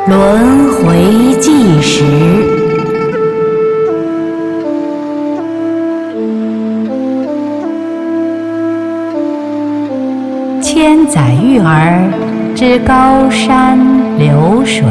轮回计时。千载育儿之高山流水。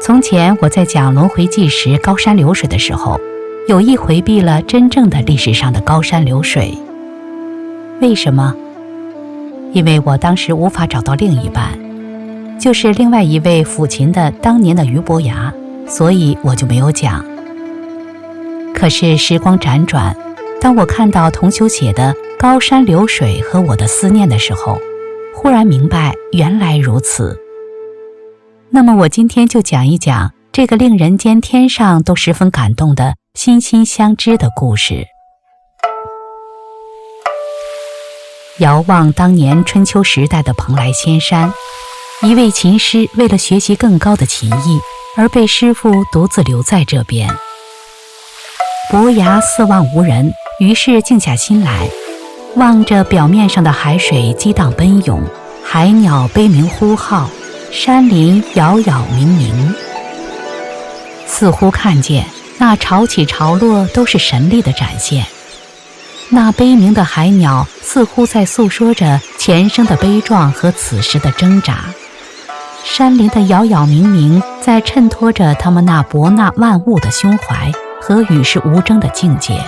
从前我在讲轮回计时高山流水的时候，有意回避了真正的历史上的高山流水。为什么？因为我当时无法找到另一半，就是另外一位抚琴的当年的俞伯牙，所以我就没有讲。可是时光辗转，当我看到同修写的高山流水和我的思念的时候，忽然明白原来如此。那么我今天就讲一讲这个令人间天上都十分感动的心心相知的故事。遥望当年春秋时代的蓬莱仙山，一位琴师为了学习更高的琴艺，而被师父独自留在这边。伯牙四望无人，于是静下心来，望着表面上的海水激荡奔涌，海鸟悲鸣呼号，山林杳杳冥冥，似乎看见那潮起潮落都是神力的展现。那悲鸣的海鸟似乎在诉说着前生的悲壮和此时的挣扎，山林的杳杳冥冥在衬托着他们那博纳万物的胸怀和与世无争的境界。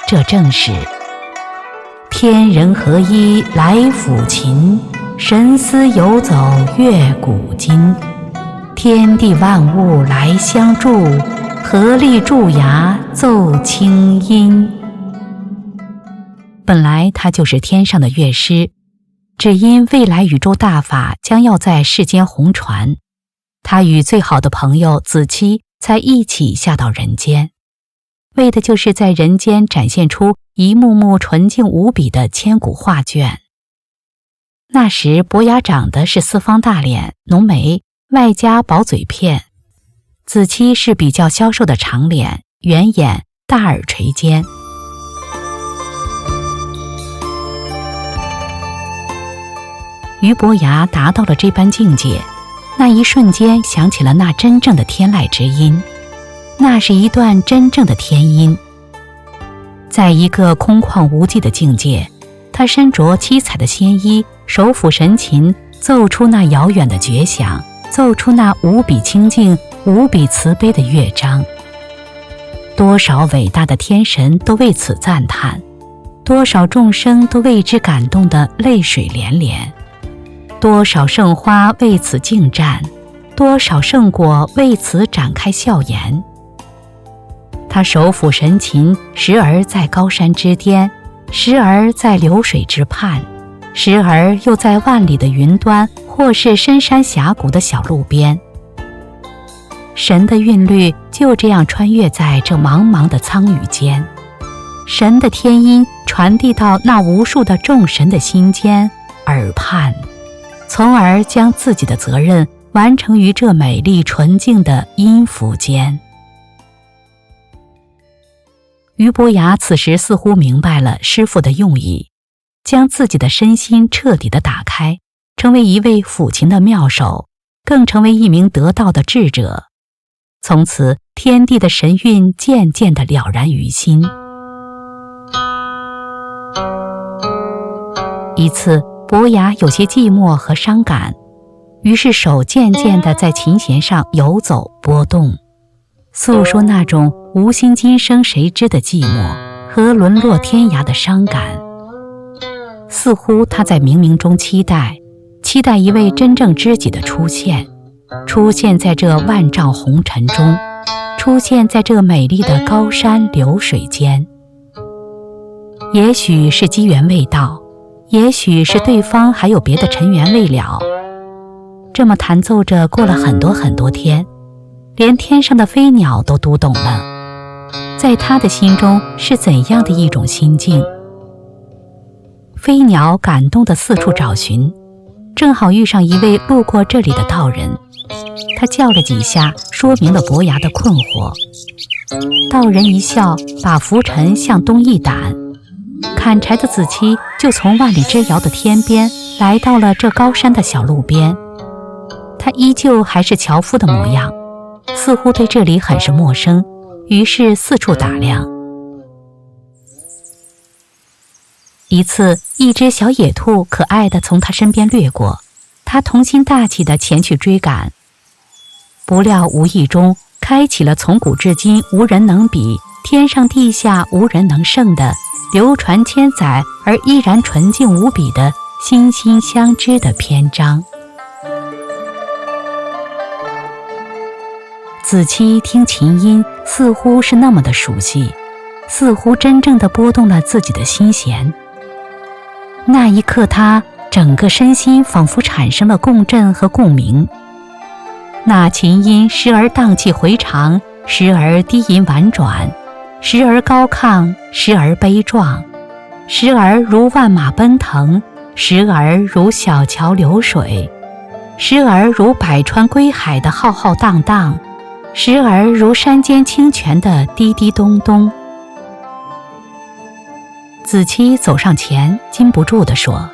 这正是天人合一来抚琴，神思游走越古今，天地万物来相助，合力驻牙奏清音。本来他就是天上的乐师，只因未来宇宙大法将要在世间红传，他与最好的朋友子期才一起下到人间，为的就是在人间展现出一幕幕纯净无比的千古画卷。那时伯牙长得是四方大脸，浓眉，外加薄嘴片；子期是比较消瘦的长脸，圆眼，大耳垂肩。俞伯牙达到了这般境界，那一瞬间响起了那真正的天籁之音，那是一段真正的天音。在一个空旷无际的境界，他身着七彩的仙衣，手抚神琴，奏出那遥远的绝响，奏出那无比清净无比慈悲的乐章。多少伟大的天神都为此赞叹，多少众生都为之感动得泪水连连，多少圣花为此敬赞，多少圣果为此展开笑颜。他手抚神琴，时而在高山之巅，时而在流水之畔，时而又在万里的云端，或是深山峡谷的小路边。神的韵律就这样穿越在这茫茫的苍宇间，神的天音传递到那无数的众神的心间耳畔，从而将自己的责任完成于这美丽纯净的音符间。俞伯牙此时似乎明白了师父的用意，将自己的身心彻底地打开，成为一位抚琴的妙手，更成为一名得道的智者。从此天地的神韵渐渐地了然于心。一次伯牙有些寂寞和伤感，于是手渐渐地在琴弦上游走波动，诉说那种无心今生谁知的寂寞和沦落天涯的伤感。似乎他在冥冥中期待一位真正知己的出现，出现在这万丈红尘中，出现在这美丽的高山流水间。也许是机缘未到，也许是对方还有别的尘缘未了。这么弹奏着过了很多很多天，连天上的飞鸟都读懂了，在他的心中是怎样的一种心境。飞鸟感动地四处找寻，正好遇上一位路过这里的道人，他叫了几下，说明了伯牙的困惑。道人一笑，把拂尘向东一掸，砍柴的子期就从万里之遥的天边来到了这高山的小路边。他依旧还是樵夫的模样，似乎对这里很是陌生，于是四处打量。一次，一只小野兔可爱地从他身边掠过，他童心大起地前去追赶，不料无意中开启了从古至今无人能比、天上地下无人能胜的流传千载而依然纯净无比的心心相知的篇章。子期听琴音，似乎是那么的熟悉，似乎真正地拨动了自己的心弦。那一刻，他整个身心仿佛产生了共振和共鸣。那琴音时而荡气回肠，时而低吟婉转，时而高亢，时而悲壮，时而如万马奔腾，时而如小桥流水，时而如百川归海的浩浩荡荡，时而如山间清泉的滴滴咚咚。子期走上前，禁不住地说：“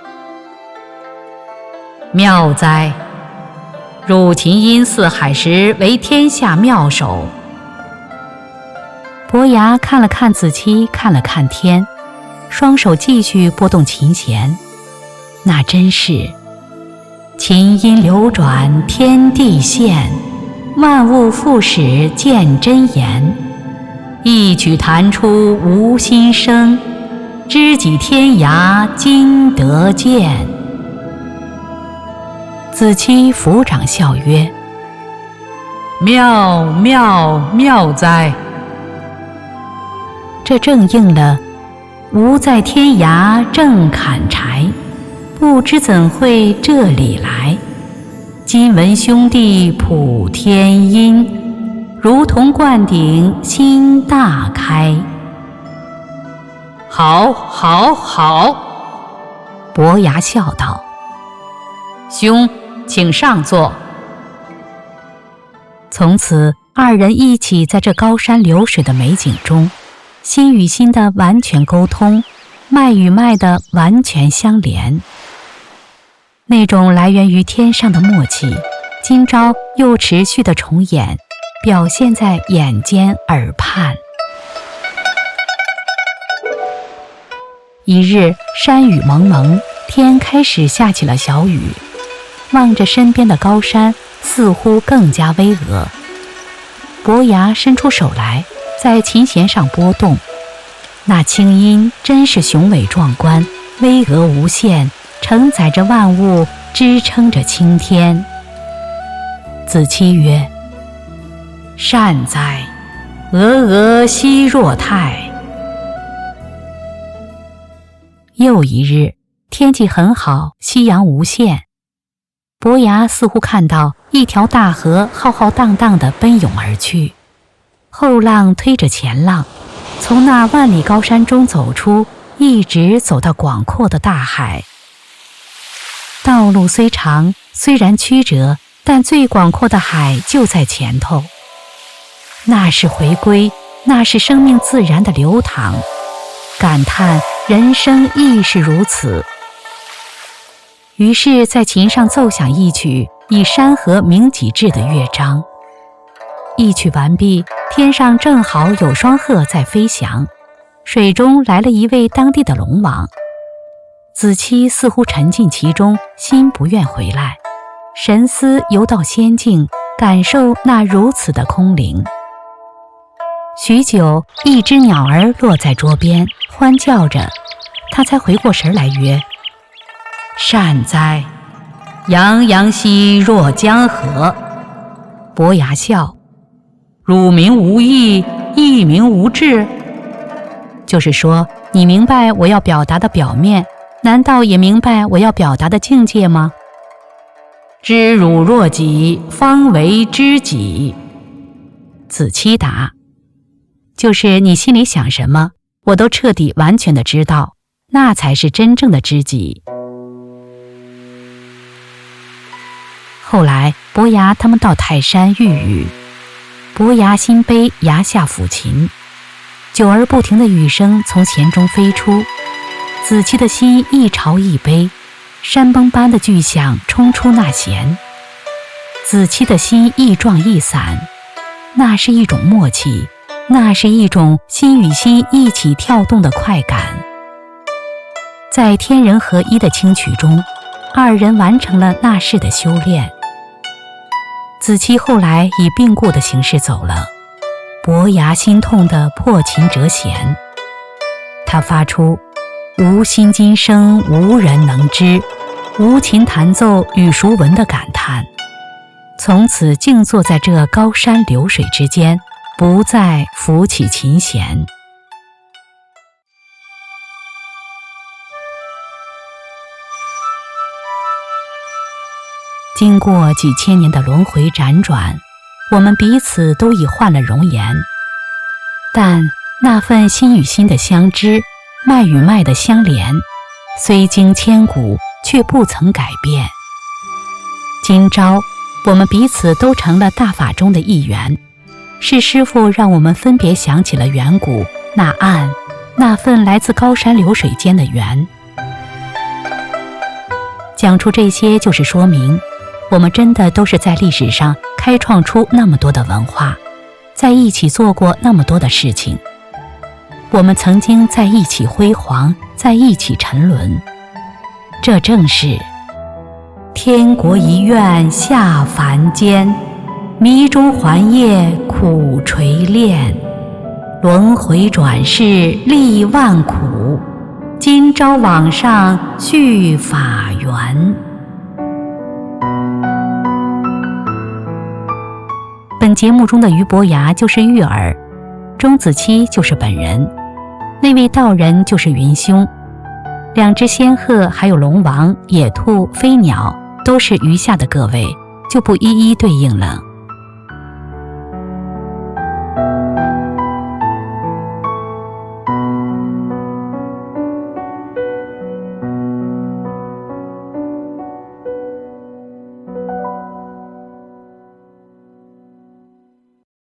妙哉！汝琴音似海时，为天下妙手。”伯牙看了看子期，看了看天，双手继续拨动琴弦。那真是琴音流转天地现，万物复始见真言。一曲弹出无心声，知己天涯今得见。子期抚掌笑曰：“妙妙妙哉！”这正应了“吾在天涯正砍柴，不知怎会这里来。今闻兄弟普天音，如同灌顶心大开。”好，好，好！伯牙笑道：“兄，请上座。”从此，二人一起在这高山流水的美景中，心与心的完全沟通，脉与脉的完全相连。那种来源于天上的默契，今朝又持续的重演，表现在眼间耳畔。一日，山雨蒙蒙，天开始下起了小雨。望着身边的高山，似乎更加巍峨。伯牙伸出手来，在琴弦上拨动，那清音真是雄伟壮观，巍峨无限，承载着万物，支撑着青天。子期曰：“善哉，峨峨兮若泰。”又一日，天气很好，夕阳无限。伯牙似乎看到一条大河浩浩荡荡地奔涌而去，后浪推着前浪，从那万里高山中走出，一直走到广阔的大海。道路虽长，虽然曲折，但最广阔的海就在前头。那是回归，那是生命自然的流淌，感叹人生亦是如此。于是在琴上奏响一曲以山河鸣己志的乐章。一曲完毕，天上正好有双鹤在飞翔，水中来了一位当地的龙王。子期似乎沉浸其中，心不愿回来，神思游到仙境，感受那如此的空灵。许久，一只鸟儿落在桌边，欢叫着，他才回过神来曰：“善哉，洋洋兮若江河。”伯牙笑：“汝明无意，亦明无志。”就是说，你明白我要表达的表面，难道也明白我要表达的境界吗？知汝若己，方为知己。子期答：“就是你心里想什么，我都彻底完全的知道，那才是真正的知己。”后来伯牙他们到泰山遇雨，伯牙心悲崖下抚琴，久而不停的雨声从弦中飞出，子期的心一潮一悲，山崩般的巨响冲出那弦。子期的心一壮一散，那是一种默契，那是一种心与心一起跳动的快感。在天人合一的清曲中，二人完成了那世的修炼。子期后来以病故的形式走了，伯牙心痛地破琴折弦，他发出无心今生无人能知，无琴弹奏与孰闻的感叹，从此静坐在这高山流水之间，不再扶起琴弦。经过几千年的轮回辗转，我们彼此都已换了容颜，但那份心与心的相知，脉与脉的相连，虽经千古，却不曾改变。今朝我们彼此都成了大法中的一员，是师父让我们分别想起了远古那岸，那份来自高山流水间的缘。讲出这些，就是说明我们真的都是在历史上开创出那么多的文化，在一起做过那么多的事情。我们曾经在一起辉煌，在一起沉沦。这正是天国一愿下凡间，迷中还业苦锤炼，轮回转世历万苦，今朝往上续法缘。本节目中的俞伯牙就是玉儿，钟子期就是本人，那位道人就是云兄，两只仙鹤还有龙王、野兔、飞鸟都是余下的各位，就不一一对应了。